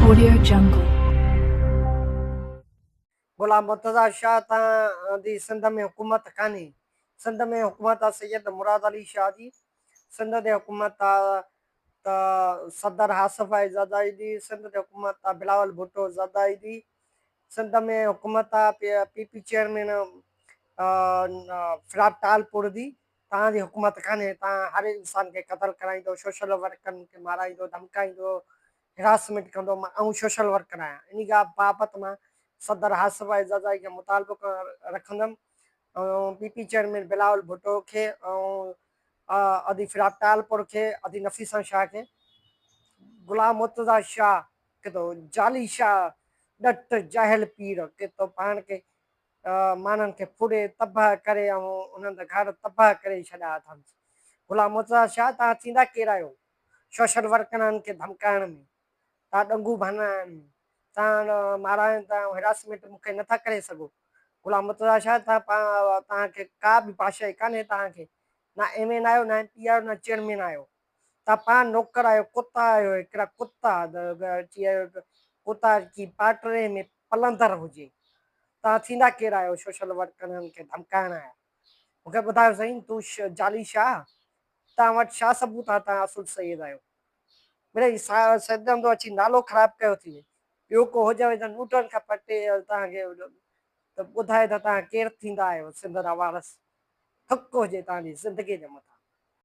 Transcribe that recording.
Audio Jungle. गुलाम मुर्तज़ा शाह दी सिंध में हुकूमत कान्हे। सिंध में हुकूमत आहे सैयद मुराद अली शाह जी। सिंध ते हुकूमत आहे त सदर हासिफ़ आहे ज़दाइदी। सिंध ते हुकूमत आहे बिलावल भुट्टो ज़दाइदी। सिंध में हुकूमत आहे पीपी चेयरमैन फिराब टालपुर जी। तव्हांजी हुकूमत कान्हे। तव्हां हर इंसान खे क़तल कराईंदो, सोशल वर्करनि खे माराईंदो, धमकाईंदो, हिरासमेंट कंदो। मां सोशल वर्कर आहियां। इन बाबति मां सदर हासिफ़ ज़दाई खे मुतालबो रखंदुमि ऐं पीपी चेयरमैन बिलावल भुट्टो खे ऐं अदी फिराब टालपुर खे, अदी नफ़ीसा शाह खे। गुलाम मुर्तज़ा शाह के तो जाली शाह, डट जाहिल पीर के तो पाण खे मानन खे फुड़े तबाह करे ऐं उन्हनि घर तबाह करे छॾिया अथनि। गुलाम मुर्तज़ा शाह तव्हां थींदा केरु आहियो सोशल वर्करनि खे धमकाइण में? तव्हां ॾंगू भाना आहिनि, तव्हां माराइण, तव्हां हिरासमेंट मूंखे नथा करे सघो। गुलाम मुर्तज़ा शाह तव्हांखे का बि बादशाही कान्हे। तव्हांखे ना एम एन आहियो, ना एम पी आहियो, ना चेयरमैन आहियो। तव्हां पाण नौकर आहियो, कुता आहियो, हिकिड़ा कुता। कुता की पाटरे में पलंदर हुजे। तव्हां थींदा केरु आहियो सोशल वर्करनि खे धमकाइण आया? मूंखे ॿुधायो साईं, तूं जाली शाह, तव्हां वटि छा सबूत आहे तव्हां असुल सईद आहियो? मिड़ई सदंदो अची नालो ख़राबु कयो थी वञे। ॿियो को हुजेव त नूटनि खां पटे तव्हांखे त ॿुधाए त तव्हां केरु थींदा आहियो सिंध जा वारस। हक़ हुजे तव्हांजी ज़िंदगीअ जे मथां।